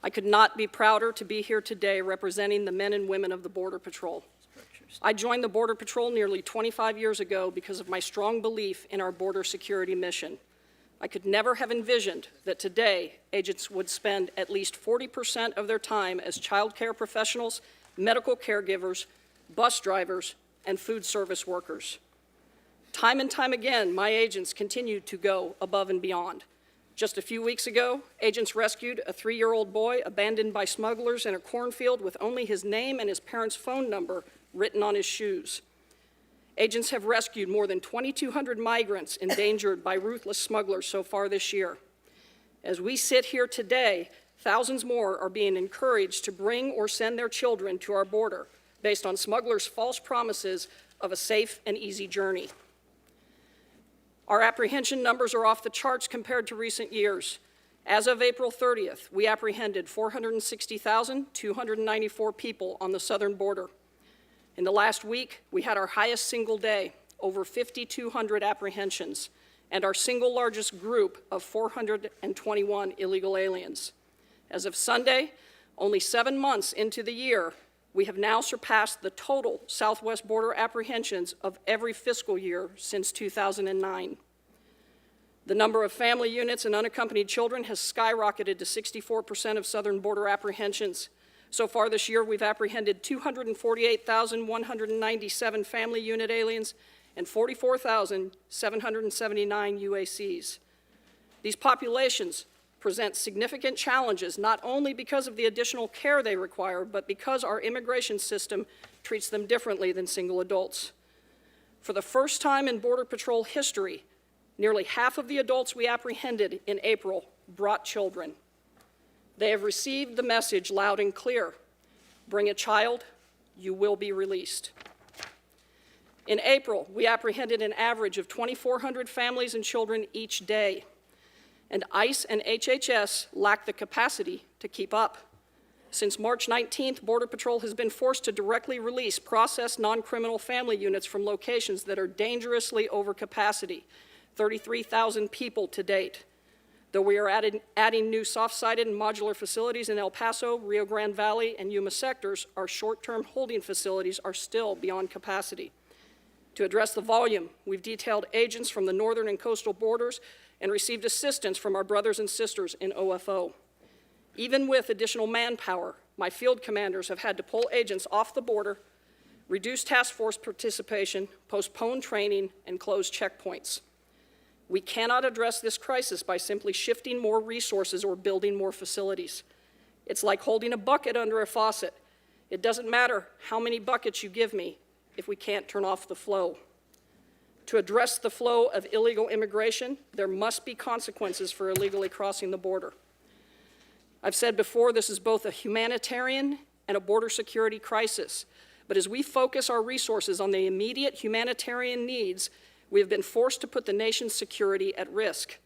I could not be prouder to be here today representing the men and women of the Border Patrol. I joined the Border Patrol nearly 25 years ago because of my strong belief in our border security mission. I could never have envisioned that today agents would spend at least 40% of their time as child care professionals, medical caregivers, bus drivers, and food service workers. Time and time again, my agents continue to go above and beyond. Just a few weeks ago, agents rescued a 3-year-old boy abandoned by smugglers in a cornfield with only his name and his parents' phone number written on his shoes. Agents have rescued more than 2,200 migrants endangered by ruthless smugglers so far this year. As we sit here today, thousands more are being encouraged to bring or send their children to our border based on smugglers' false promises of a safe and easy journey. Our apprehension numbers are off the charts compared to recent years. As of April 30th, we apprehended 460,294 people on the southern border. In the last week, we had our highest single day, over 5,200 apprehensions, and our single largest group of 421 illegal aliens. As of Sunday, only 7 months into the year, we have now surpassed the total southwest border apprehensions of every fiscal year since 2009. The number of family units and unaccompanied children has skyrocketed to 64% of southern border apprehensions. So far this year, we've apprehended 248,197 family unit aliens and 44,779 UACs. These populations present significant challenges, not only because of the additional care they require, but because our immigration system treats them differently than single adults. For the first time in Border Patrol history, nearly half of the adults we apprehended in April brought children. They have received the message loud and clear: bring a child, you will be released. In April, we apprehended an average of 2,400 families and children each day, and ICE and HHS lack the capacity to keep up. Since March 19th, Border Patrol has been forced to directly release processed non-criminal family units from locations that are dangerously over capacity, 33,000 people to date. Though we are adding new soft-sided and modular facilities in El Paso, Rio Grande Valley, and Yuma sectors, our short-term holding facilities are still beyond capacity. To address the volume, we've detailed agents from the northern and coastal borders and received assistance from our brothers and sisters in OFO. Even with additional manpower, my field commanders have had to pull agents off the border, reduce task force participation, postpone training, and close checkpoints. We cannot address this crisis by simply shifting more resources or building more facilities. It's like holding a bucket under a faucet. It doesn't matter how many buckets you give me if we can't turn off the flow. To address the flow of illegal immigration, there must be consequences for illegally crossing the border. I've said before, this is both a humanitarian and a border security crisis. But as we focus our resources on the immediate humanitarian needs, we have been forced to put the nation's security at risk.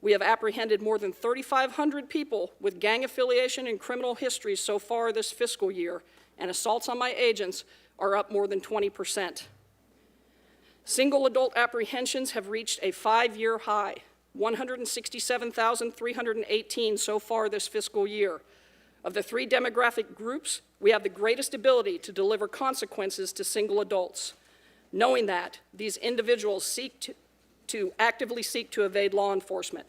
We have apprehended more than 3,500 people with gang affiliation and criminal histories so far this fiscal year, and assaults on my agents are up more than 20%. Single adult apprehensions have reached a 5-year high, 167,318 so far this fiscal year. Of the 3 demographic groups, we have the greatest ability to deliver consequences to single adults, knowing that these individuals actively seek to evade law enforcement.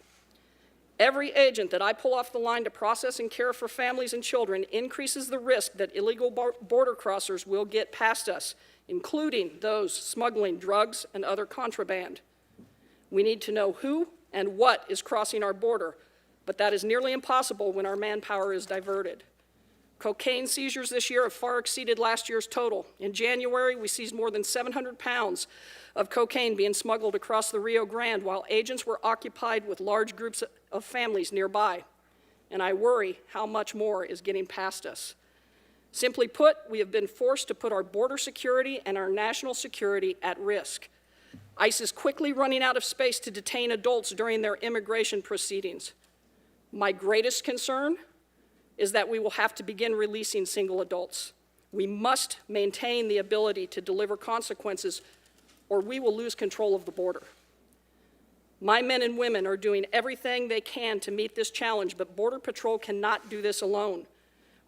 Every agent that I pull off the line to process and care for families and children increases the risk that illegal border crossers will get past us, including those smuggling drugs and other contraband. We need to know who and what is crossing our border, but that is nearly impossible when our manpower is diverted. Cocaine seizures this year have far exceeded last year's total. In January, we seized more than 700 pounds of cocaine being smuggled across the Rio Grande while agents were occupied with large groups of families nearby. And I worry how much more is getting past us. Simply put, we have been forced to put our border security and our national security at risk. ICE is quickly running out of space to detain adults during their immigration proceedings. My greatest concern is that we will have to begin releasing single adults. We must maintain the ability to deliver consequences, or we will lose control of the border. My men and women are doing everything they can to meet this challenge, but Border Patrol cannot do this alone.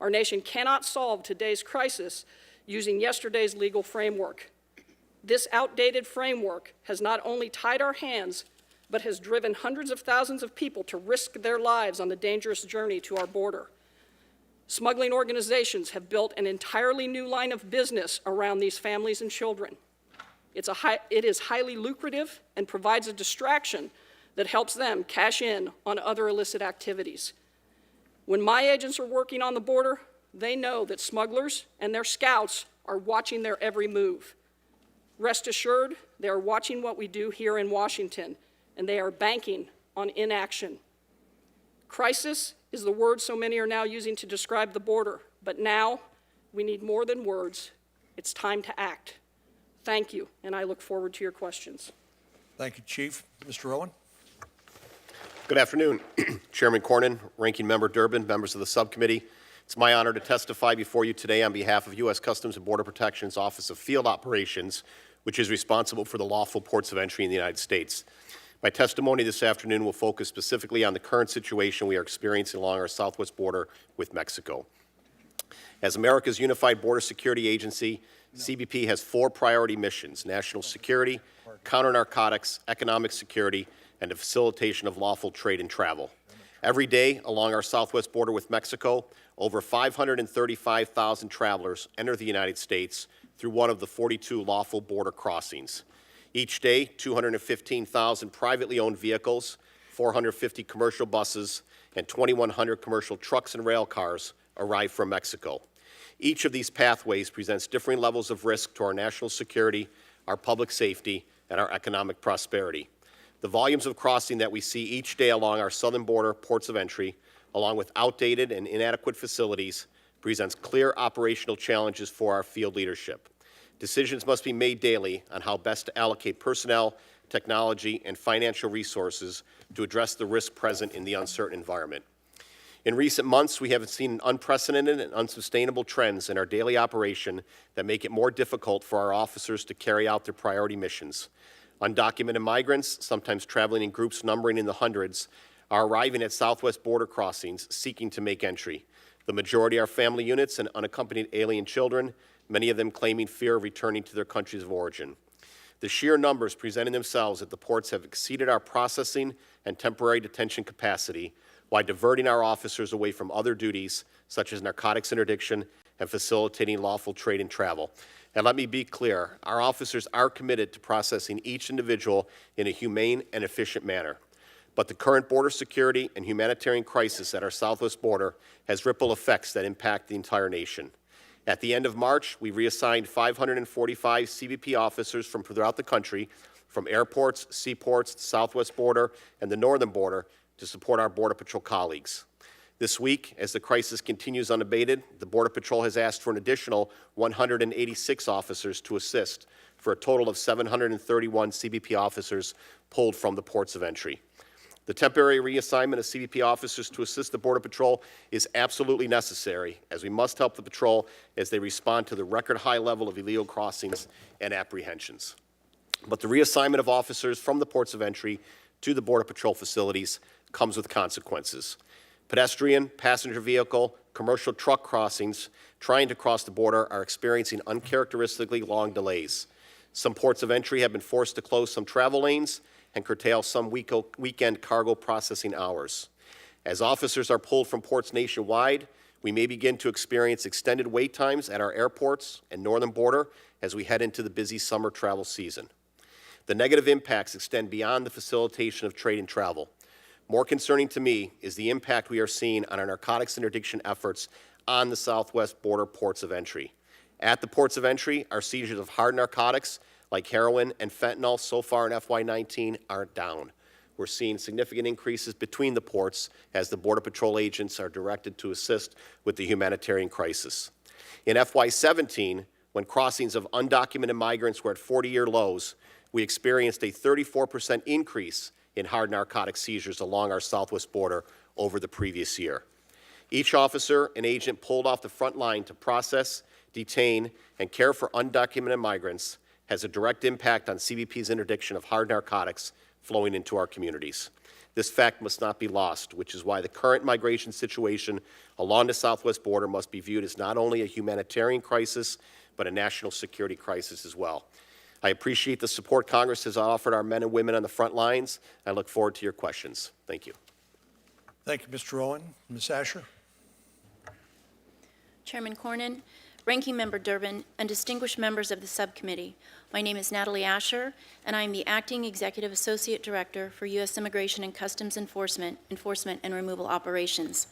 Our nation cannot solve today's crisis using yesterday's legal framework. This outdated framework has not only tied our hands, but has driven hundreds of thousands of people to risk their lives on the dangerous journey to our border. Smuggling organizations have built an entirely new line of business around these families and children. It is highly lucrative and provides a distraction that helps them cash in on other illicit activities. When my agents are working on the border, they know that smugglers and their scouts are watching their every move. Rest assured, they are watching what we do here in Washington, and they are banking on inaction. Crisis is the word so many are now using to describe the border, but now we need more than words. It's time to act. Thank you, and I look forward to your questions. Thank you, Chief. Mr. Owen. Good afternoon, Chairman Cornyn, Ranking Member Durbin, members of the subcommittee. It's my honor to testify before you today on behalf of U.S. Customs and Border Protection's Office of Field Operations, which is responsible for the lawful ports of entry in the United States. My testimony this afternoon will focus specifically on the current situation we are experiencing along our southwest border with Mexico. As America's unified border security agency, CBP has 4 priority missions: national security, counter-narcotics, economic security, and the facilitation of lawful trade and travel. Every day along our southwest border with Mexico, over 535,000 travelers enter the United States through one of the 42 lawful border crossings. Each day, 215,000 privately owned vehicles, 450 commercial buses, and 2,100 commercial trucks and rail cars arrive from Mexico. Each of these pathways presents differing levels of risk to our national security, our public safety, and our economic prosperity. The volumes of crossing that we see each day along our southern border ports of entry, along with outdated and inadequate facilities, presents clear operational challenges for our field leadership. Decisions must be made daily on how best to allocate personnel, technology, and financial resources to address the risk present in the uncertain environment. In recent months, we have seen unprecedented and unsustainable trends in our daily operation that make it more difficult for our officers to carry out their priority missions. Undocumented migrants, sometimes traveling in groups numbering in the hundreds, are arriving at southwest border crossings seeking to make entry. The majority are family units and unaccompanied alien children, many of them claiming fear of returning to their countries of origin. The sheer numbers presenting themselves at the ports have exceeded our processing and temporary detention capacity, while diverting our officers away from other duties, such as narcotics interdiction and facilitating lawful trade and travel. And let me be clear, our officers are committed to processing each individual in a humane and efficient manner. But the current border security and humanitarian crisis at our southwest border has ripple effects that impact the entire nation. At the end of March, we reassigned 545 CBP officers from throughout the country, from airports, seaports, the southwest border, and the northern border, to support our Border Patrol colleagues. This week, as the crisis continues unabated, the Border Patrol has asked for an additional 186 officers to assist, for a total of 731 CBP officers pulled from the ports of entry. The temporary reassignment of CBP officers to assist the Border Patrol is absolutely necessary, as we must help the patrol as they respond to the record high level of illegal crossings and apprehensions. But the reassignment of officers from the ports of entry to the Border Patrol facilities comes with consequences. Pedestrian, passenger vehicle, commercial truck crossings trying to cross the border are experiencing uncharacteristically long delays. Some ports of entry have been forced to close some travel lanes and curtail some weekend cargo processing hours. As officers are pulled from ports nationwide, we may begin to experience extended wait times at our airports and northern border as we head into the busy summer travel season. The negative impacts extend beyond the facilitation of trade and travel. More concerning to me is the impact we are seeing on our narcotics interdiction efforts on the southwest border ports of entry. At the ports of entry, our seizures of hard narcotics like heroin and fentanyl so far in FY19 are down. We're seeing significant increases between the ports as the Border Patrol agents are directed to assist with the humanitarian crisis. In FY17, when crossings of undocumented migrants were at 40-year lows, we experienced a 34% increase in hard narcotic seizures along our southwest border over the previous year. Each officer and agent pulled off the front line to process, detain, and care for undocumented migrants has a direct impact on CBP's interdiction of hard narcotics flowing into our communities. This fact must not be lost, which is why the current migration situation along the southwest border must be viewed as not only a humanitarian crisis, but a national security crisis as well. I appreciate the support Congress has offered our men and women on the front lines. I look forward to your questions. Thank you. Thank you, Mr. Owen. Ms. Asher? Chairman Cornyn, Ranking Member Durbin, and distinguished members of the subcommittee, my name is Natalie Asher, and I am the Acting Executive Associate Director for U.S. Immigration and Customs Enforcement and Removal Operations.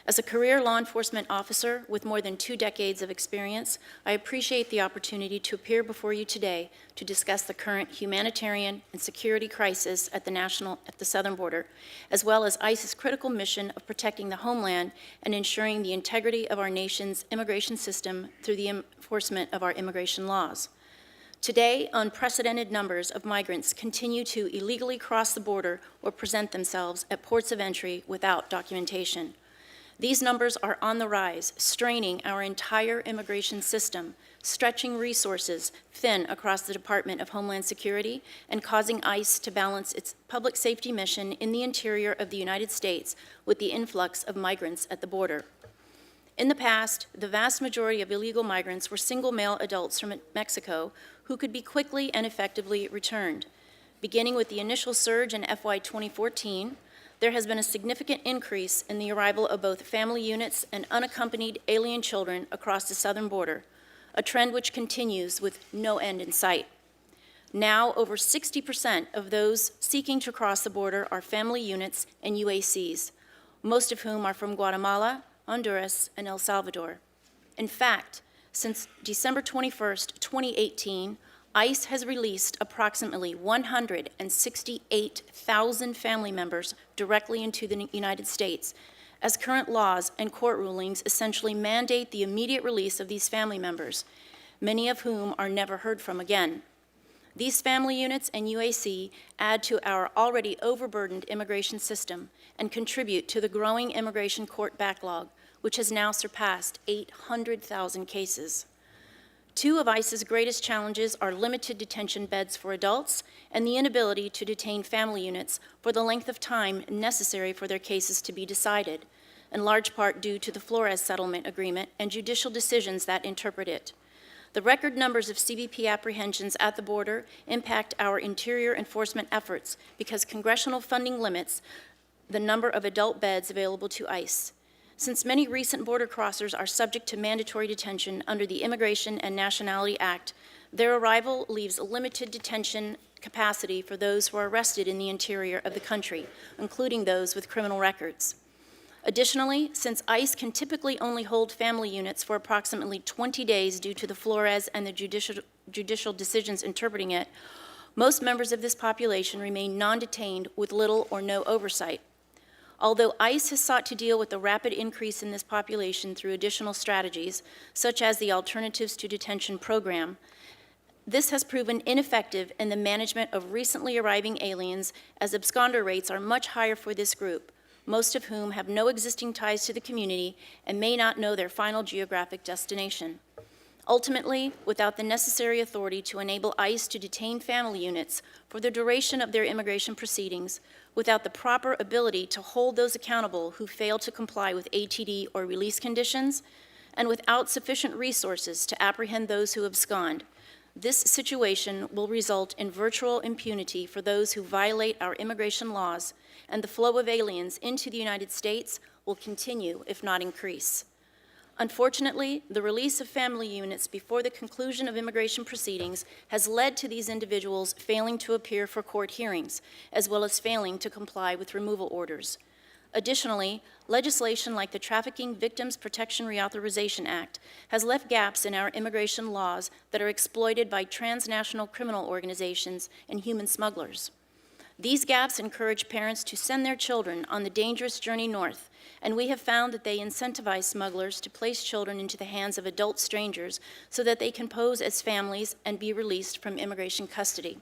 As a career law enforcement officer with more than 2 decades of experience, I appreciate the opportunity to appear before you today to discuss the current humanitarian and security crisis at the southern border, as well as ICE's critical mission of protecting the homeland and ensuring the integrity of our nation's immigration system through the enforcement of our immigration laws. Today, unprecedented numbers of migrants continue to illegally cross the border or present themselves at ports of entry without documentation. These numbers are on the rise, straining our entire immigration system, stretching resources thin across the Department of Homeland Security, and causing ICE to balance its public safety mission in the interior of the United States with the influx of migrants at the border. In the past, the vast majority of illegal migrants were single male adults from Mexico who could be quickly and effectively returned. Beginning with the initial surge in FY 2014, there has been a significant increase in the arrival of both family units and unaccompanied alien children across the southern border, a trend which continues with no end in sight. Now, over 60% of those seeking to cross the border are family units and UACs, most of whom are from Guatemala, Honduras, and El Salvador. In fact, since December 21st, 2018, ICE has released approximately 168,000 family members directly into the United States, as current laws and court rulings essentially mandate the immediate release of these family members, many of whom are never heard from again. These family units and UAC add to our already overburdened immigration system and contribute to the growing immigration court backlog, which has now surpassed 800,000 cases. 2 of ICE's greatest challenges are limited detention beds for adults and the inability to detain family units for the length of time necessary for their cases to be decided, in large part due to the Flores settlement agreement and judicial decisions that interpret it. The record numbers of CBP apprehensions at the border impact our interior enforcement efforts because congressional funding limits the number of adult beds available to ICE. Since many recent border crossers are subject to mandatory detention under the Immigration and Nationality Act, their arrival leaves limited detention capacity for those who are arrested in the interior of the country, including those with criminal records. Additionally, since ICE can typically only hold family units for approximately 20 days due to the Flores and the judicial decisions interpreting it, most members of this population remain non-detained with little or no oversight. Although ICE has sought to deal with the rapid increase in this population through additional strategies, such as the Alternatives to Detention program, this has proven ineffective in the management of recently arriving aliens, as absconder rates are much higher for this group, most of whom have no existing ties to the community and may not know their final geographic destination. Ultimately, without the necessary authority to enable ICE to detain family units for the duration of their immigration proceedings, without the proper ability to hold those accountable who fail to comply with ATD or release conditions, and without sufficient resources to apprehend those who abscond, this situation will result in virtual impunity for those who violate our immigration laws, and the flow of aliens into the United States will continue, if not increase. Unfortunately, the release of family units before the conclusion of immigration proceedings has led to these individuals failing to appear for court hearings, as well as failing to comply with removal orders. Additionally, legislation like the Trafficking Victims Protection Reauthorization Act has left gaps in our immigration laws that are exploited by transnational criminal organizations and human smugglers. These gaps encourage parents to send their children on the dangerous journey north, and we have found that they incentivize smugglers to place children into the hands of adult strangers so that they can pose as families and be released from immigration custody.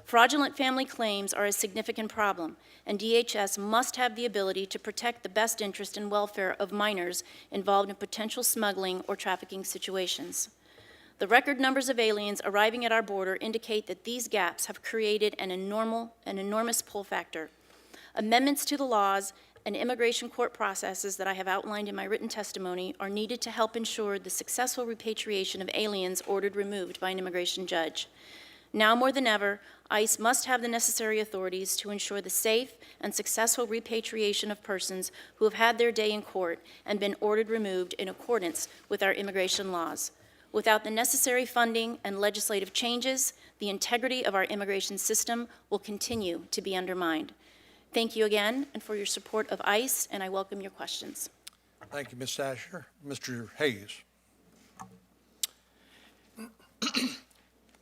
Fraudulent family claims are a significant problem, and DHS must have the ability to protect the best interest and welfare of minors involved in potential smuggling or trafficking situations. The record numbers of aliens arriving at our border indicate that these gaps have created an enormous pull factor. Amendments to the laws and immigration court processes that I have outlined in my written testimony are needed to help ensure the successful repatriation of aliens ordered removed by an immigration judge. Now more than ever, ICE must have the necessary authorities to ensure the safe and successful repatriation of persons who have had their day in court and been ordered removed in accordance with our immigration laws. Without the necessary funding and legislative changes, the integrity of our immigration system will continue to be undermined. Thank you again and for your support of ICE, and I welcome your questions. Thank you, Ms. Asher. Mr. Hayes.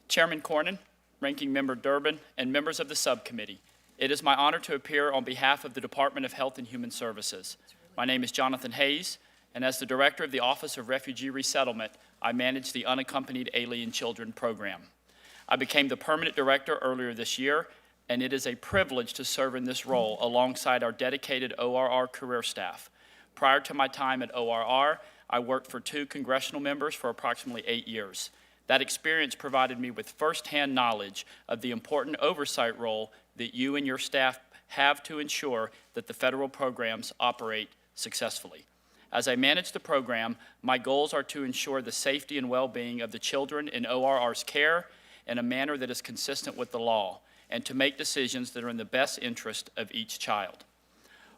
Chairman Cornyn, Ranking Member Durbin, and members of the subcommittee, it is my honor to appear on behalf of the Department of Health and Human Services. My name is Jonathan Hayes, and as the Director of the Office of Refugee Resettlement, I manage the Unaccompanied Alien Children Program. I became the permanent director earlier this year, and it is a privilege to serve in this role alongside our dedicated ORR career staff. Prior to my time at ORR, I worked for 2 congressional members for approximately 8 years. That experience provided me with firsthand knowledge of the important oversight role that you and your staff have to ensure that the federal programs operate successfully. As I manage the program, my goals are to ensure the safety and well-being of the children in ORR's care in a manner that is consistent with the law, and to make decisions that are in the best interest of each child.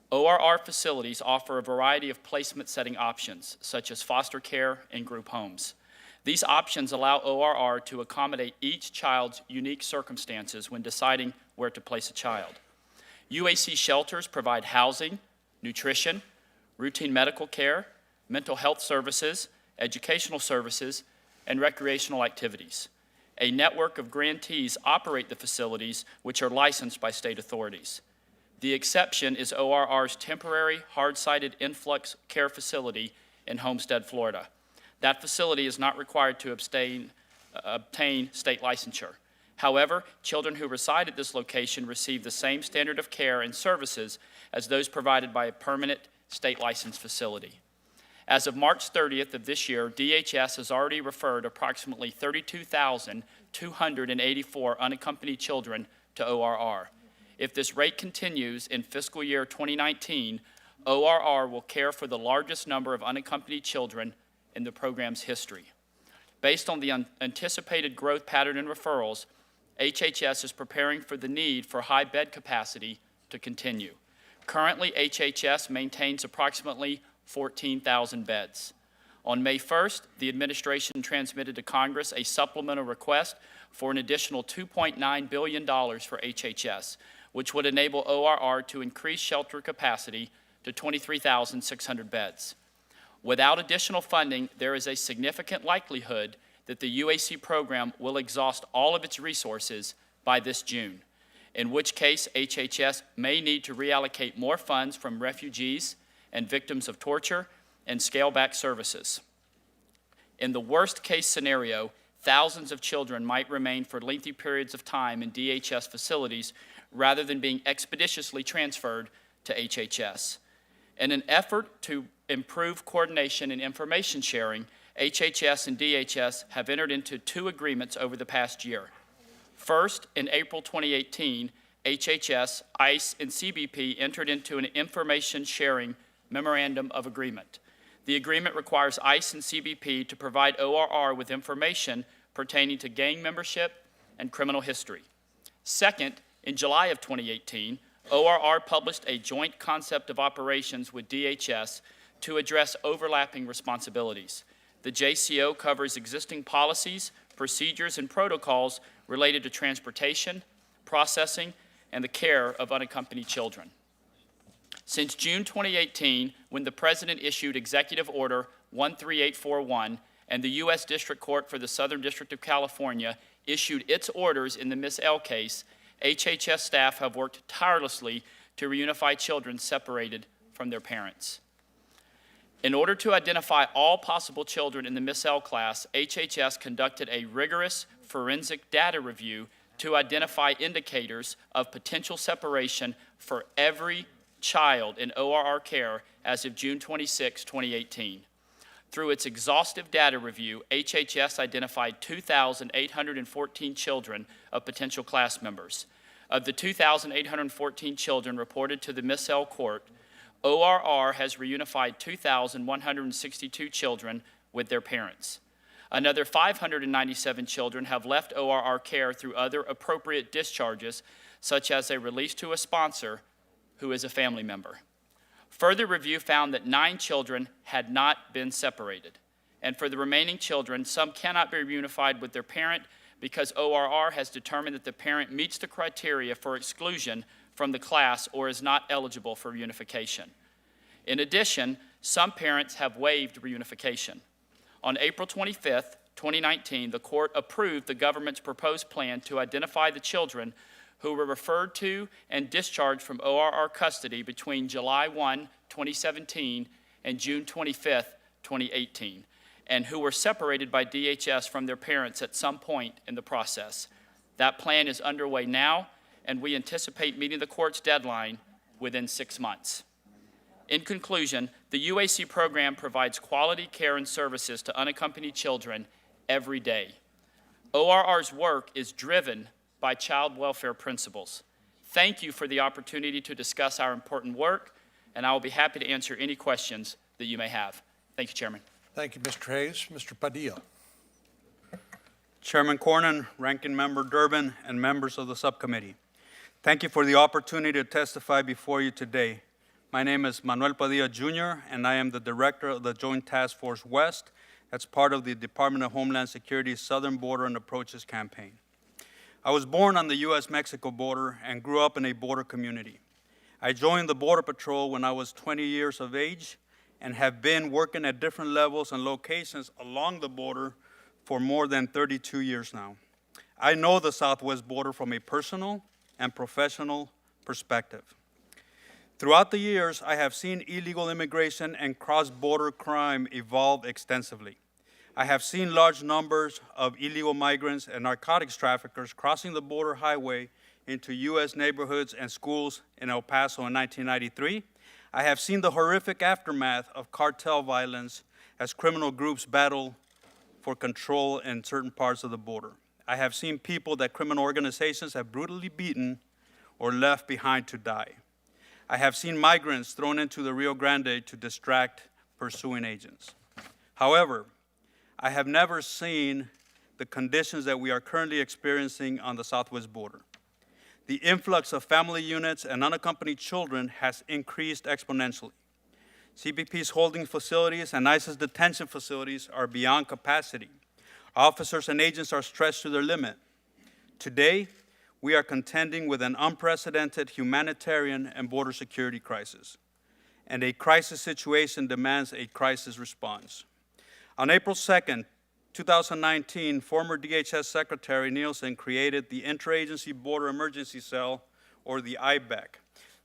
ORR facilities offer a variety of placement setting options, such as foster care and group homes. These options allow ORR to accommodate each child's unique circumstances when deciding where to place a child. UAC shelters provide housing, nutrition, routine medical care, mental health services, educational services, and recreational activities. A network of grantees operate the facilities, which are licensed by state authorities. The exception is ORR's temporary hard-sided influx care facility in Homestead, Florida. That facility is not required to obtain state licensure. However, children who reside at this location receive the same standard of care and services as those provided by a permanent state licensed facility. As of March 30th of this year, DHS has already referred approximately 32,284 unaccompanied children to ORR. If this rate continues in fiscal year 2019, ORR will care for the largest number of unaccompanied children in the program's history. Based on the anticipated growth pattern in referrals, HHS is preparing for the need for high bed capacity to continue. Currently, HHS maintains approximately 14,000 beds. On May 1st, the administration transmitted to Congress a supplemental request for an additional $2.9 billion for HHS, which would enable ORR to increase shelter capacity to 23,600 beds. Without additional funding, there is a significant likelihood that the UAC program will exhaust all of its resources by this June, in which case HHS may need to reallocate more funds from refugees and victims of torture and scale back services. In the worst case scenario, thousands of children might remain for lengthy periods of time in DHS facilities rather than being expeditiously transferred to HHS. In an effort to improve coordination and information sharing, HHS and DHS have entered into 2 agreements over the past year. First, in April 2018, HHS, ICE, and CBP entered into an information sharing memorandum of agreement. The agreement requires ICE and CBP to provide ORR with information pertaining to gang membership and criminal history. Second, in July of 2018, ORR published a joint concept of operations with DHS to address overlapping responsibilities. The JCO covers existing policies, procedures, and protocols related to transportation, processing, and the care of unaccompanied children. Since June 2018, when the President issued Executive Order 13841 and the U.S. District Court for the Southern District of California issued its orders in the Miss L case, HHS staff have worked tirelessly to reunify children separated from their parents. In order to identify all possible children in the Miss L class, HHS conducted a rigorous forensic data review to identify indicators of potential separation for every child in ORR care as of June 26, 2018. Through its exhaustive data review, HHS identified 2,814 children of potential class members. Of the 2,814 children reported to the Miss L court, ORR has reunified 2,162 children with their parents. Another 597 children have left ORR care through other appropriate discharges, such as a release to a sponsor who is a family member. Further review found that 9 children had not been separated. And for the remaining children, some cannot be reunified with their parent because ORR has determined that the parent meets the criteria for exclusion from the class or is not eligible for reunification. In addition, some parents have waived reunification. On April 25th, 2019, the court approved the government's proposed plan to identify the children who were referred to and discharged from ORR custody between July 1, 2017 and June 25th, 2018, and who were separated by DHS from their parents at some point in the process. That plan is underway now, and we anticipate meeting the court's deadline within 6 months. In conclusion, the UAC program provides quality care and services to unaccompanied children every day. ORR's work is driven by child welfare principles. Thank you for the opportunity to discuss our important work, and I will be happy to answer any questions that you may have. Thank you, Chairman. Thank you, Mr. Hayes. Mr. Padilla. Chairman Cornyn, Ranking Member Durbin, and members of the subcommittee. Thank you for the opportunity to testify before you today. My name is Manuel Padilla, Jr., and I am the director of the Joint Task Force West. That's part of the Department of Homeland Security's Southern Border and Approaches campaign. I was born on the U.S.-Mexico border and grew up in a border community. I joined the Border Patrol when I was 20 years of age and have been working at different levels and locations along the border for more than 32 years now. I know the southwest border from a personal and professional perspective. Throughout the years, I have seen illegal immigration and cross-border crime evolve extensively. I have seen large numbers of illegal migrants and narcotics traffickers crossing the border highway into U.S. neighborhoods and schools in El Paso in 1993. I have seen the horrific aftermath of cartel violence as criminal groups battle for control in certain parts of the border. I have seen people that criminal organizations have brutally beaten or left behind to die. I have seen migrants thrown into the Rio Grande to distract pursuing agents. However, I have never seen the conditions that we are currently experiencing on the southwest border. The influx of family units and unaccompanied children has increased exponentially. CBP's holding facilities and ICE's detention facilities are beyond capacity. Officers and agents are stretched to their limit. Today, we are contending with an unprecedented humanitarian and border security crisis, and a crisis situation demands a crisis response. On April 2nd, 2019, former DHS Secretary Nielsen created the Interagency Border Emergency Cell, or the IBEC.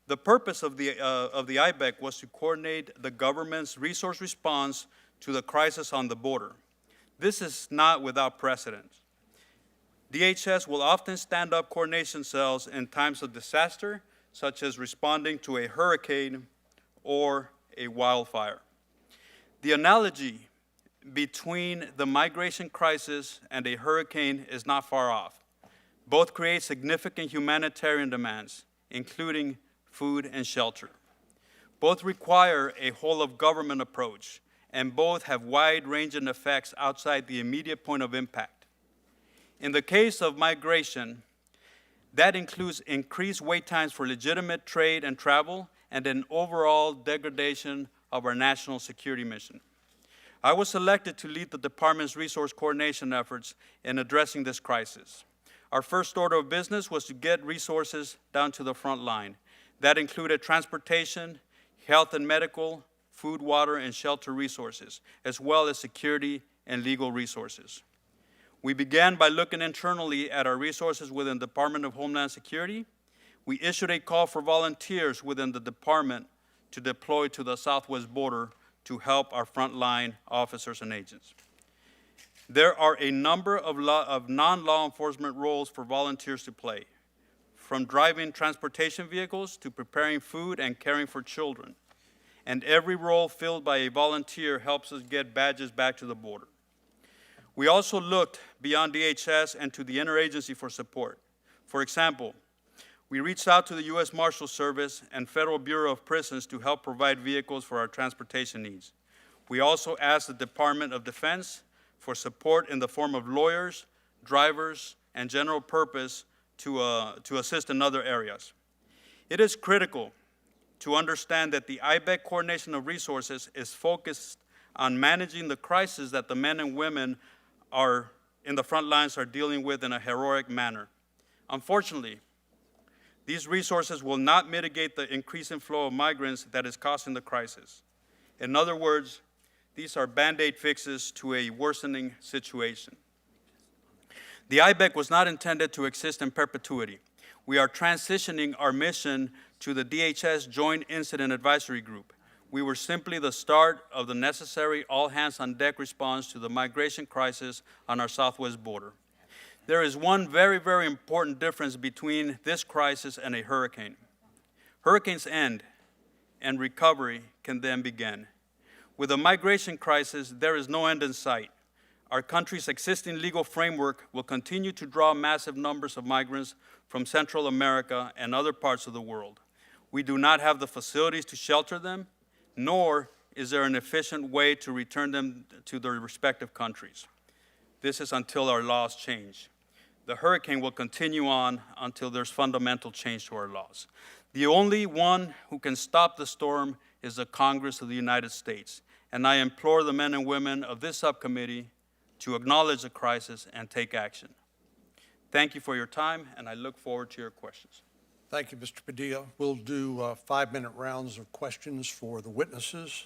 The purpose of the IBEC was to coordinate the government's resource response to the crisis on the border. This is not without precedent. DHS will often stand up coordination cells in times of disaster, such as responding to a hurricane or a wildfire. The analogy between the migration crisis and a hurricane is not far off. Both create significant humanitarian demands, including food and shelter. Both require a whole-of-government approach, and both have wide-ranging effects outside the immediate point of impact. In the case of migration, that includes increased wait times for legitimate trade and travel and an overall degradation of our national security mission. I was selected to lead the department's resource coordination efforts in addressing this crisis. Our first order of business was to get resources down to the front line. That included transportation, health and medical, food, water, and shelter resources, as well as security and legal resources. We began by looking internally at our resources within the Department of Homeland Security. We issued a call for volunteers within the department to deploy to the southwest border to help our frontline officers and agents. There are a number of non-law enforcement roles for volunteers to play, from driving transportation vehicles to preparing food and caring for children. and every role filled by a volunteer helps us get badges back to the border. We also looked beyond DHS and to the interagency for support. For example, we reached out to the U.S. Marshal Service and Federal Bureau of Prisons to help provide vehicles for our transportation needs. We also asked the Department of Defense for support in the form of lawyers, drivers, and general purpose to assist in other areas. It is critical to understand that the IBEC coordination of resources is focused on managing the crisis that the men and women are in the front lines are dealing with in a heroic manner. Unfortunately, these resources will not mitigate the increasing flow of migrants that is causing the crisis. In other words, these are Band-Aid fixes to a worsening situation. The IBEC was not intended to exist in perpetuity. We are transitioning our mission to the DHS Joint Incident Advisory Group. We were simply the start of the necessary all-hands-on-deck response to the migration crisis on our southwest border. There is one very, very important difference between this crisis and a hurricane. Hurricanes end, and recovery can then begin. With a migration crisis, there is no end in sight. Our country's existing legal framework will continue to draw massive numbers of migrants from Central America and other parts of the world. We do not have the facilities to shelter them, nor is there an efficient way to return them to their respective countries. This is until our laws change. The hurricane will continue on until there's fundamental change to our laws. The only one who can stop the storm is the Congress of the United States, and I implore the men and women of this subcommittee to acknowledge the crisis and take action. Thank you for your time, and I look forward to your questions. Thank you, Mr. Padilla. We'll do 5-minute rounds of questions for the witnesses.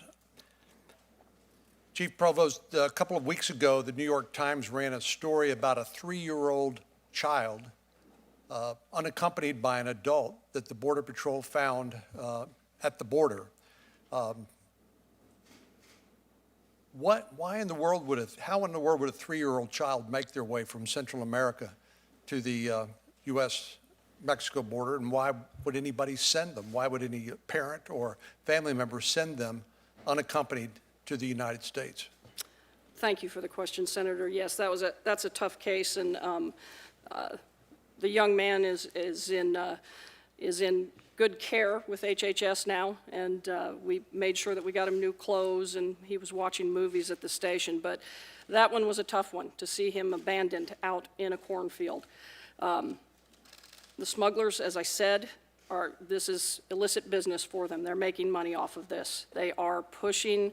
Chief Provost, a couple of weeks ago, the New York Times ran a story about a 3-year-old child unaccompanied by an adult that the Border Patrol found at the border. How in the world would a 3-year-old child make their way from Central America to the U.S.-Mexico border, and why would anybody send them? Why would any parent or family member send them unaccompanied to the United States? Thank you for the question, Senator. Yes, that's a tough case, and the young man is in good care with HHS now, and we made sure that we got him new clothes, and he was watching movies at the station. But that one was a tough one, to see him abandoned out in a cornfield. The smugglers, as I said, this is illicit business for them. They're making money off of this. They are pushing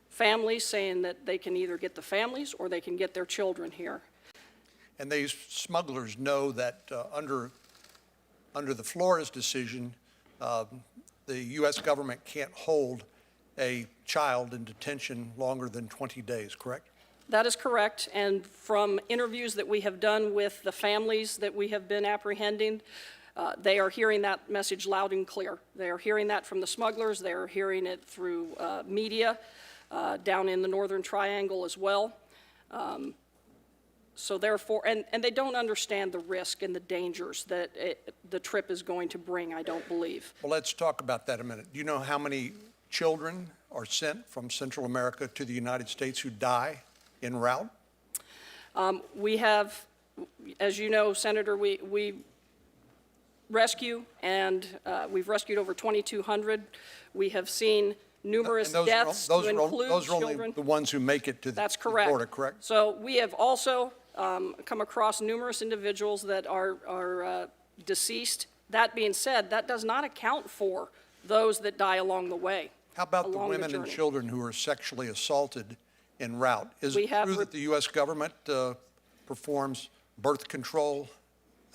families, saying that they can either get the families or they can get their children here. And these smugglers know that under the Flores decision, the U.S. government can't hold a child in detention longer than 20 days, correct? That is correct, and from interviews that we have done with the families that we have been apprehending, they are hearing that message loud and clear. They are hearing that from the smugglers. They are hearing it through media down in the Northern Triangle as well. So therefore, and they don't understand the risk and the dangers that the trip is going to bring, I don't believe. Well, let's talk about that a minute. Do you know how many children are sent from Central America to the United States who die en route? We have, as you know, Senator, we rescue, and we've rescued over 2,200. We have seen numerous deaths to include those are only children. the ones who make it to That's the correct. border, correct? So we have also come across numerous individuals that are deceased. That being said, that does not account for those that die along the way. How about the along women and journey. children who are sexually assaulted en route? Is We it have true that the U.S. government performs birth control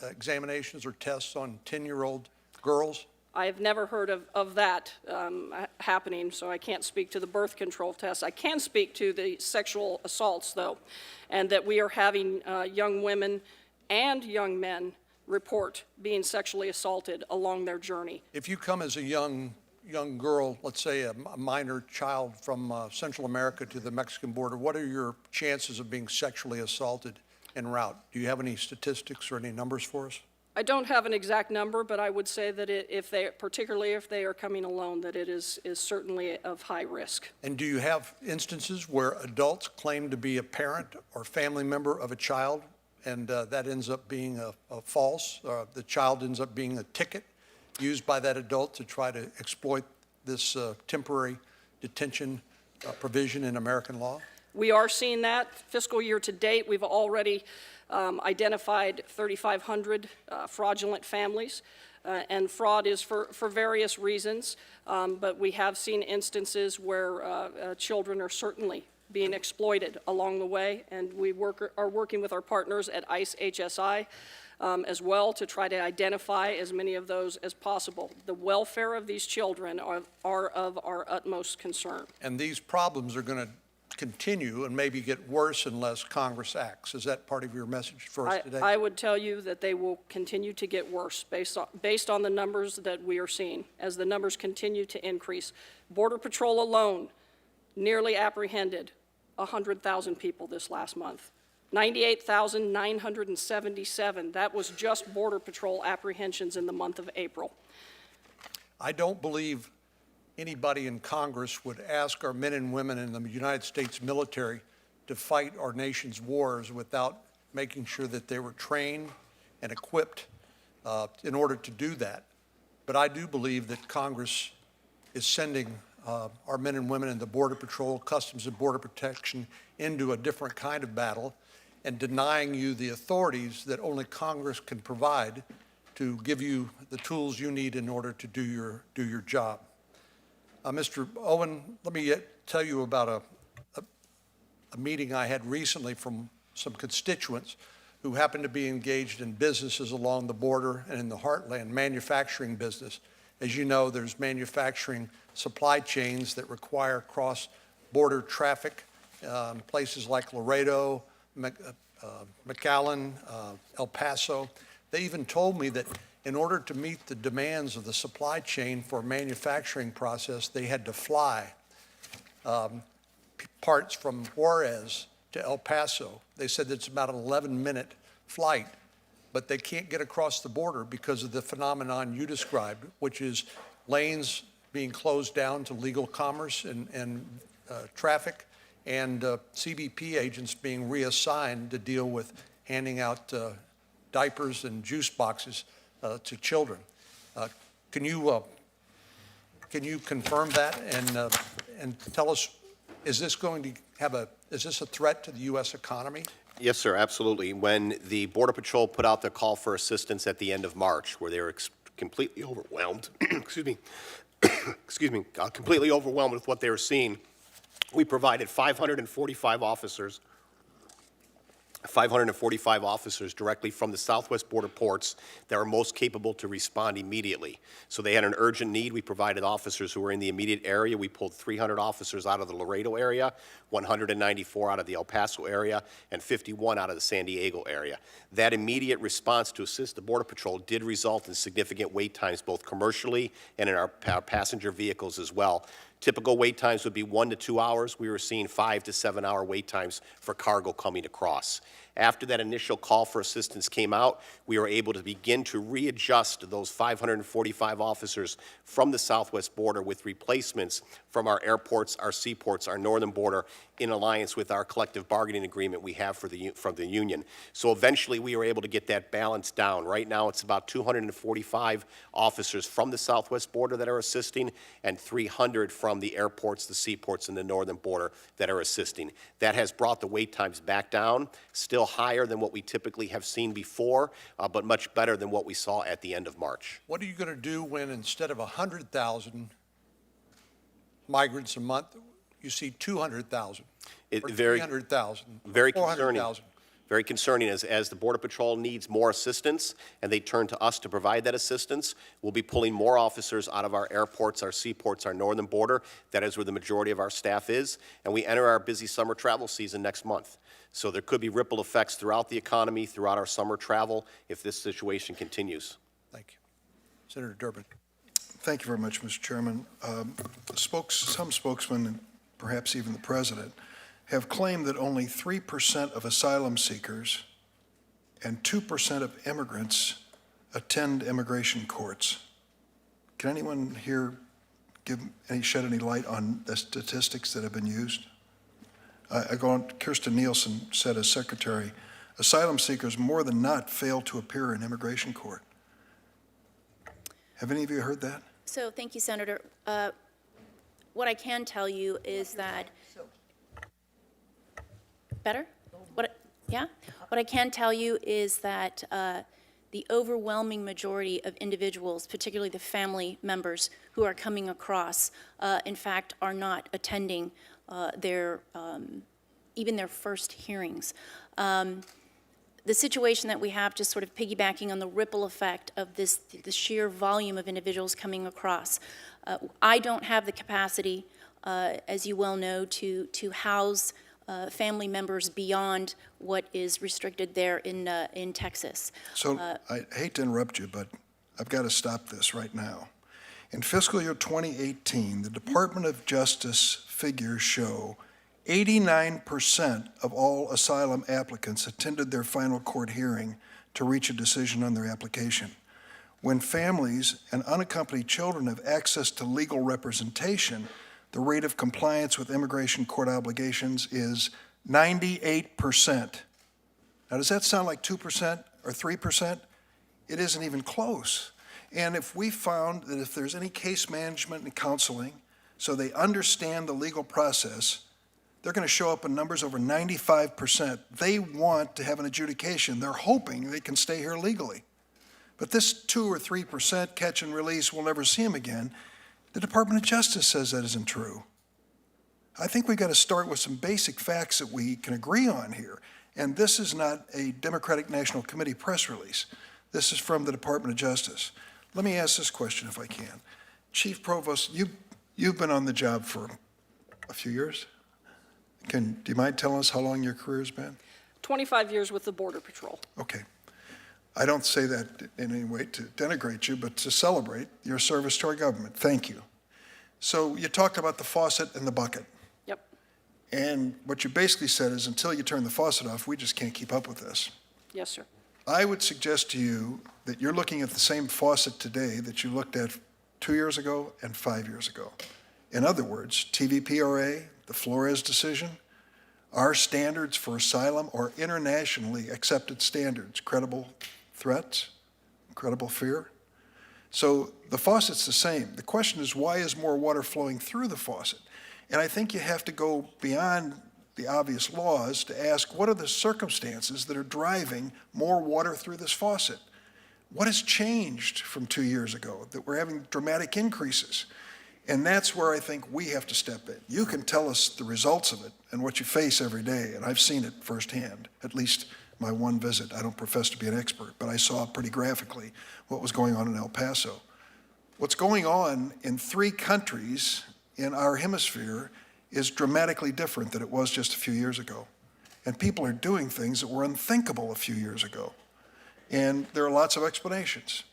examinations or tests on 10-year-old girls? I have never heard of that happening, so I can't speak to the birth control tests. I can speak to the sexual assaults, though, and that we are having young women and young men report being sexually assaulted along their journey. If you come as a young girl, let's say a minor child from Central America to the Mexican border, what are your chances of being sexually assaulted en route? Do you have any statistics or any numbers for us? I don't have an exact number, but I would say that particularly if they are coming alone, that it is certainly of high risk. And do you have instances where adults claim to be a parent or family member of a child, and that ends up being a false? The child ends up being a ticket used by that adult to try to exploit this temporary detention provision in American law? We are seeing that. Fiscal year to date, we've already identified 3,500 fraudulent families, and fraud is for various reasons, but we have seen instances where children are certainly being exploited along the way, and we are working with our partners at ICE HSI as well to try to identify as many of those as possible. The welfare of these children are of our utmost concern. And these problems are going to continue and maybe get worse unless Congress acts. Is that part of your message for us today? I would tell you that they will continue to get worse based on the numbers that we are seeing. As the numbers continue to increase, Border Patrol alone nearly apprehended 100,000 people this last month. 98,977. That was just Border Patrol apprehensions in the month of April. I don't believe anybody in Congress would ask our men and women in the United States military to fight our nation's wars without making sure that they were trained and equipped in order to do that. But I do believe that Congress is sending our men and women in the Border Patrol, Customs and Border Protection into a different kind of battle and denying you the authorities that only Congress can provide to give you the tools you need in order to do your job. Mr. Owen, let me tell you about a meeting I had recently from some constituents who happen to be engaged in businesses along the border and in the heartland, manufacturing business. As you know, there's manufacturing supply chains that require cross-border traffic, places like Laredo, McAllen, El Paso. They even told me that in order to meet the demands of the supply chain for a manufacturing process, they had to fly parts from Juarez to El Paso. They said it's about an 11-minute flight, but they can't get across the border because of the phenomenon you described, which is lanes being closed down to legal commerce and traffic, and CBP agents being reassigned to deal with handing out diapers and juice boxes to children. Can you confirm that and tell us, is this a threat to the U.S. economy? Yes, sir, absolutely. When the Border Patrol put out their call for assistance at the end of March, where they were completely overwhelmed, completely overwhelmed with what they were seeing, we provided 545 officers directly from the southwest border ports that were most capable to respond immediately. So they had an urgent need. We provided officers who were in the immediate area. We pulled 300 officers out of the Laredo area, 194 out of the El Paso area, and 51 out of the San Diego area. That immediate response to assist the Border Patrol did result in significant wait times, both commercially and in our passenger vehicles as well. Typical wait times would be 1 to 2 hours. We were seeing 5 to 7 hour wait times for cargo coming across. After that initial call for assistance came out, we were able to begin to readjust those 545 officers from the southwest border with replacements from our airports, our seaports, our northern border, in alliance with our collective bargaining agreement we have from the union. So eventually we were able to get that balance down. Right now it's about 245 officers from the southwest border that are assisting and 300 from the airports, the seaports, and the northern border that are assisting. That has brought the wait times back down, still higher than what we typically have seen before, but much better than what we saw at the end of March. What are you going to do when instead of 100,000 migrants a month, you see 200,000 or 300,000, very 400,000? Very concerning as the Border Patrol needs more assistance and they turn to us to provide that assistance. We'll be pulling more officers out of our airports, our seaports, our northern border. That is where the majority of our staff is. And we enter our busy summer travel season next month. So there could be ripple effects throughout the economy, throughout our summer travel, if this situation continues. Thank you. Senator Durbin. Thank you very much, Mr. Chairman. Some spokesmen, and perhaps even the President, have claimed that only 3% of asylum seekers and 2% of immigrants attend immigration courts. Can anyone here shed any light on the statistics that have been used? I go on, Kirsten Nielsen said as secretary, asylum seekers more than not fail to appear in immigration court. Have any of you heard that? So, thank you, Senator. What I can tell you is that, better? Yeah? What I can tell you is that the overwhelming majority of individuals, particularly the family members who are coming across, in fact, are not attending even their first hearings. The situation that we have, just sort of piggybacking on the ripple effect of the sheer volume of individuals coming across. I don't have the capacity, as you well know, to house family members beyond what is restricted there in Texas. So I hate to interrupt you, but I've got to stop this right now. In fiscal year 2018, the Department of Justice figures show 89% of all asylum applicants attended their final court hearing to reach a decision on their application. When families and unaccompanied children have access to legal representation, the rate of compliance with immigration court obligations is 98%. Now, does that sound like 2% or 3%? It isn't even close. And if we found that if there's any case management and counseling, so they understand the legal process, they're going to show up in numbers over 95%. They want to have an adjudication. They're hoping they can stay here legally. But this 2 or 3% catch and release, we'll never see them again. The Department of Justice says that isn't true. I think we've got to start with some basic facts that we can agree on here. And this is not a Democratic National Committee press release. This is from the Department of Justice. Let me ask this question if I can. Chief Provost, you've been on the job for a few years. Do you mind telling us how long your career has been? 25 years with the Border Patrol. Okay. I don't say that in any way to denigrate you, but to celebrate your service to our government. Thank you. So you talked about the faucet and the bucket. Yep. And what you basically said is until you turn the faucet off, we just can't keep up with this. Yes, sir. I would suggest to you that you're looking at the same faucet today that you looked at 2 years ago and 5 years ago. In other words, TVPRA, the Flores decision, our standards for asylum are internationally accepted standards, credible threats, credible fear. So the faucet's the same. The question is, why is more water flowing through the faucet? And I think you have to go beyond the obvious laws to ask, what are the circumstances that are driving more water through this faucet? What has changed from 2 years ago that we're having dramatic increases? And that's where I think we have to step in. You can tell us the results of it and what you face every day, and I've seen it firsthand, at least my one visit. I don't profess to be an expert, but I saw pretty graphically what was going on in El Paso. What's going on in 3 countries in our hemisphere is dramatically different than it was just a few years ago. And people are doing things that were unthinkable a few years ago. And there are lots of explanations.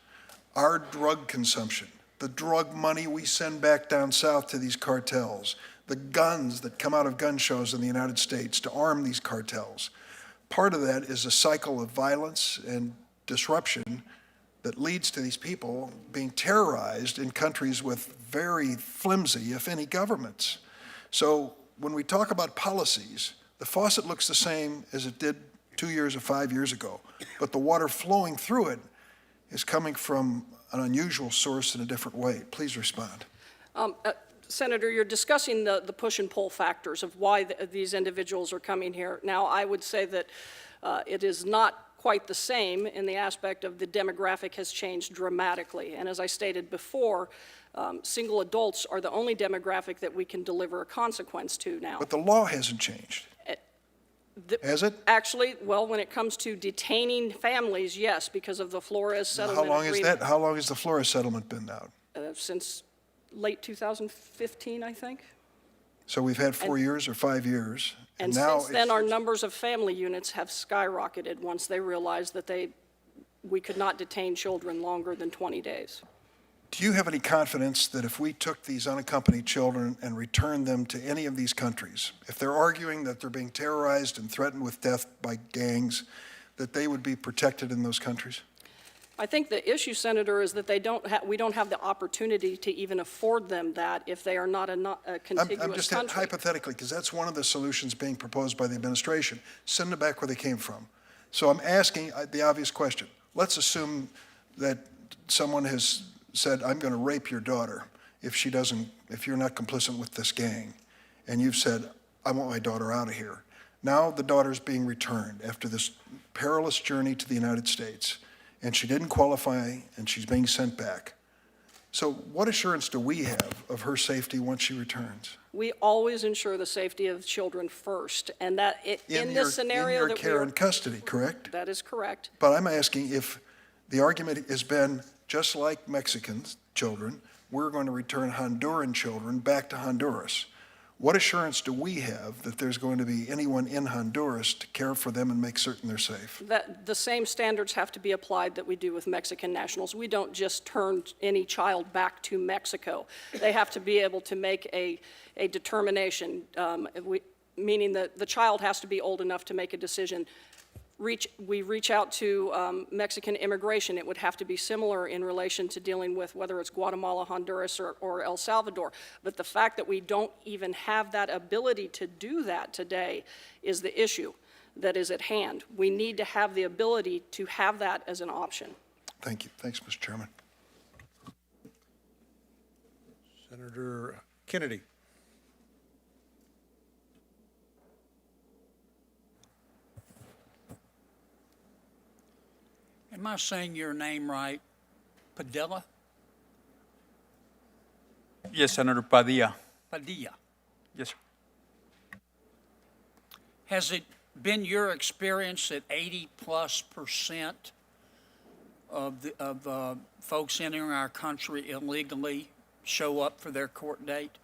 Our drug consumption, the drug money we send back down south to these cartels, the guns that come out of gun shows in the United States to arm these cartels. Part of that is a cycle of violence and disruption that leads to these people being terrorized in countries with very flimsy, if any, governments. So when we talk about policies, the faucet looks the same as it did 2 years or 5 years ago, but the water flowing through it is coming from an unusual source in a different way. Please respond. Senator, you're discussing the push and pull factors of why these individuals are coming here. Now, I would say that it is not quite the same in the aspect of the demographic has changed dramatically. And as I stated before, single adults are the only demographic that we can deliver a consequence to now. But the law hasn't changed. Has it? Actually, well, when it comes to detaining families, yes, because of the Flores settlement agreement. How long has the Flores settlement been out? Since late 2015, I think. So we've had 4 years or 5 years. And now since then, our numbers of family units have skyrocketed once they realized that we could not detain children longer than 20 days. Do you have any confidence that if we took these unaccompanied children and returned them to any of these countries, if they're arguing that they're being terrorized and threatened with death by gangs, that they would be protected in those countries? I think the issue, Senator, is that we don't have the opportunity to even afford them that if they are not a contiguous I'm just country. hypothetically, because that's one of the solutions being proposed by the administration. Send them back where they came from. So I'm asking the obvious question. Let's assume that someone has said, I'm going to rape your daughter if you're not complicit with this gang. And you've said, I want my daughter out of here. Now the daughter's being returned after this perilous journey to the United States, and she didn't qualify, and she's being sent back. So what assurance do we have of her safety once she returns? We always ensure the safety of children first, and that in this scenario in your care and custody, correct? That is correct. But I'm asking if the argument has been, just like Mexican children, we're going to return Honduran children back to Honduras. What assurance do we have that there's going to be anyone in Honduras to care for them and make certain they're safe? That the same standards have to be applied that we do with Mexican nationals. We don't just turn any child back to Mexico. They have to be able to make a determination, meaning that the child has to be old enough to make a decision. We reach out to Mexican immigration. It would have to be similar in relation to dealing with whether it's Guatemala, Honduras, or El Salvador. But the fact that we don't even have that ability to do that today is the issue that is at hand. We need to have the ability to have that as an option. Thank you. Thanks, Mr. Chairman. Senator Kennedy. Am I saying your name right? Padilla? Yes, Senator Padilla. Padilla. Yes, sir. Has it been your experience that 80+% of folks entering our country illegally show up for their court date?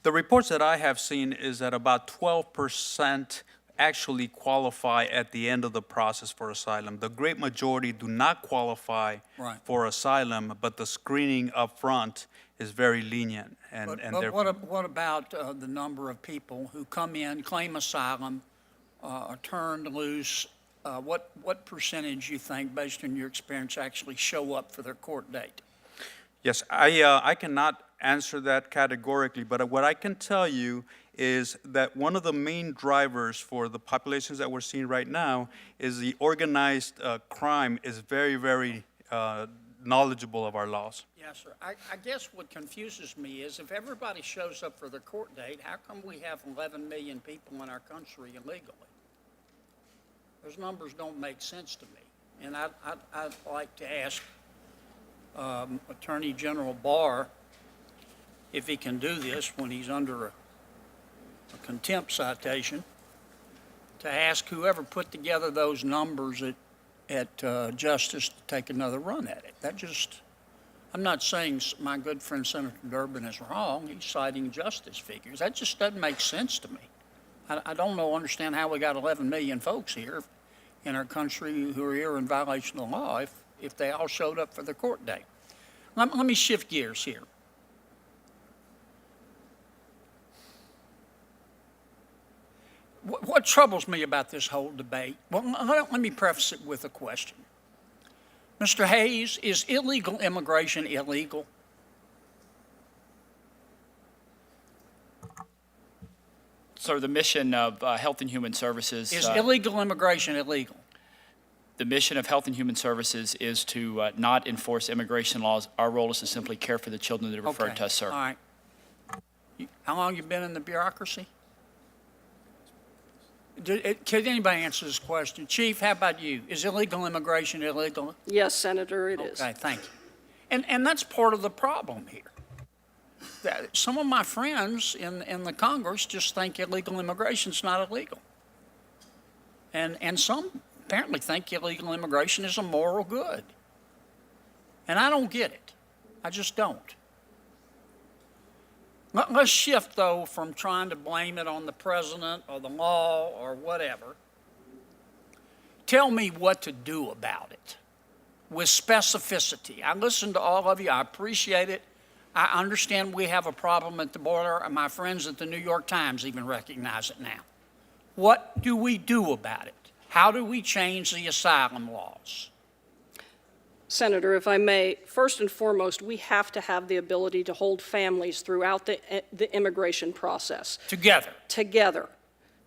The reports that I have seen is that about 12% actually qualify at the end of the process for asylum. The great majority do not qualify Right. for asylum, but the screening up front is very lenient. But Therefore, what about the number of people who come in, claim asylum, are turned loose? What percentage you think, based on your experience, actually show up for their court date? yes, I cannot answer that categorically, but what I can tell you is that one of the main drivers for the populations that we're seeing right now is the organized crime is very, very knowledgeable of our laws. Yes, sir. I guess what confuses me is if everybody shows up for their court date, how come we have 11 million people in our country illegally? Those numbers don't make sense to me. And I'd like to ask Attorney General Barr if he can do this when he's under a contempt citation, to ask whoever put together those numbers at Justice to take another run at it. I'm not saying my good friend Senator Durbin is wrong. He's citing justice figures. That just doesn't make sense to me. I don't understand how we got 11 million folks here in our country who are here in violation of the law if they all showed up for their court date. Let me shift gears here. What troubles me about this whole debate, well, let me preface it with a question. Mr. Hayes, is illegal immigration illegal? So the mission of Health and Human Services. Is illegal immigration illegal? The mission of Health and Human Services is to not enforce immigration laws. Our role is to simply care for the children that are referred to us, sir. All right. How long you been in the bureaucracy? Can anybody answer this question? Chief, how about you? Is illegal immigration illegal? Yes, Senator, it is. Okay, thank you. And that's part of the problem here. Some of my friends in the Congress just think illegal immigration is not illegal. And some apparently think illegal immigration is a moral good. And I don't get it. I just don't. Let's shift, though, from trying to blame it on the president or the law or whatever. Tell me what to do about it with specificity. I listened to all of you. I appreciate it. I understand we have a problem at the border, and my friends at the New York Times even recognize it now. What do we do about it? How do we change the asylum laws? Senator, if I may, first and foremost, we have to have the ability to hold families throughout the immigration process. Together,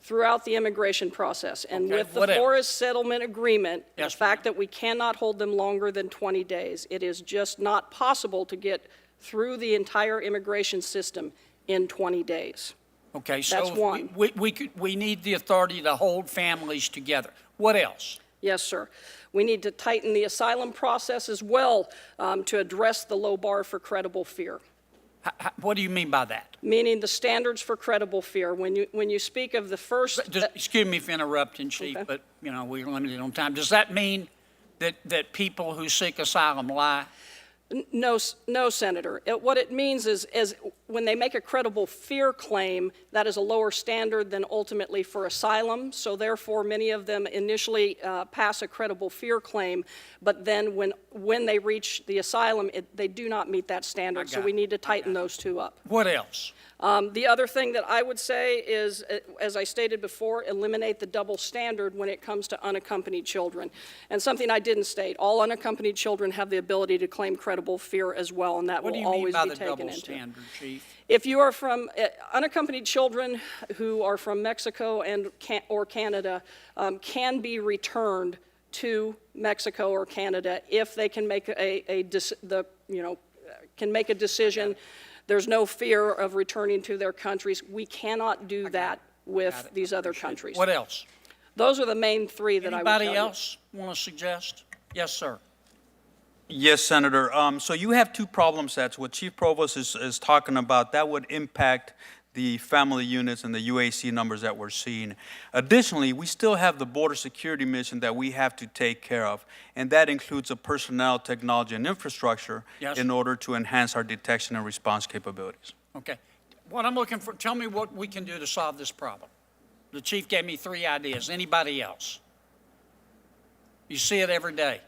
throughout the immigration process. And Okay, with the what else? Flores Settlement Agreement, Yes, the fact that we cannot hold them longer than 20 days, it is just not possible to get through the entire immigration system in 20 days. Okay, That's so one. we need the authority to hold families together. What else? Yes, sir. We need to tighten the asylum process as well to address the low bar for credible fear. What do you mean by that? Meaning the standards for credible fear. When you speak of the first, Excuse me for interrupting, Chief, Okay. but, you know, we're limited on time. Does that mean that people who seek asylum lie? no, Senator. What it means is when they make a credible fear claim, that is a lower standard than ultimately for asylum. So therefore, many of them initially pass a credible fear claim, but then when they reach the asylum, they do not meet that standard. So we need to tighten those two up. What else? The other thing that I would say is, as I stated before, eliminate the double standard when it comes to unaccompanied children. And something I didn't state, all unaccompanied children have the ability to claim credible fear as well, and that What do will you mean always by be the taken double into. standard, Chief? If you are from unaccompanied children who are from Mexico or Canada can be returned to Mexico or Canada if they can make can make a decision. There's no fear of returning to their countries. We cannot do that with these other countries. What else? Those are the main three that I would tell you. Anybody else want to suggest? Yes, sir. Yes, Senator. So you have two problem sets. What Chief Provost is talking about, that would impact the family units and the UAC numbers that we're seeing. Additionally, we still have the border security mission that we have to take care of, and that includes a personnel, technology, and infrastructure Yes. in order to enhance our detection and response capabilities. Okay. What I'm looking for, tell me what we can do to solve this problem. The chief gave me 3 ideas. Anybody else? You see it every day.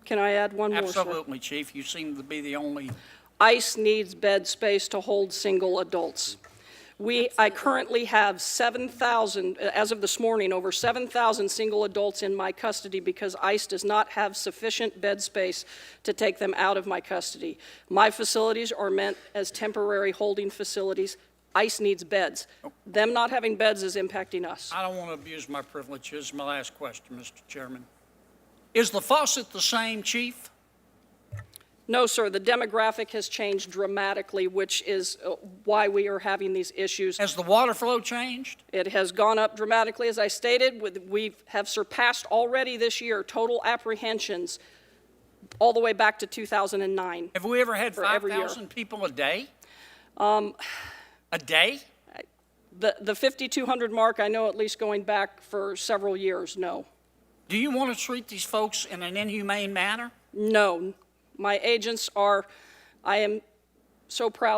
Can I add one more, sir? Absolutely, Chief. You seem to be the only. ICE needs bed space to hold single adults. I currently have 7,000, as of this morning, over 7,000 single adults in my custody because ICE does not have sufficient bed space to take them out of my custody. My facilities are meant as temporary holding facilities. ICE needs beds. Them not having beds is impacting us. I don't want to abuse my privilege. This is my last question, Mr. Chairman. Is the faucet the same, Chief? No, sir, the demographic has changed dramatically, which is why we are having these issues. Has the water flow changed? It has gone up dramatically, as I stated. We have surpassed already this year total apprehensions all the way back to 2009. Have we ever had For every year. 5,000 people a day? A day? The 5,200 mark, I know at least going back for several years, no. Do you want to treat these folks in an inhumane manner? No. My agents I am so proud of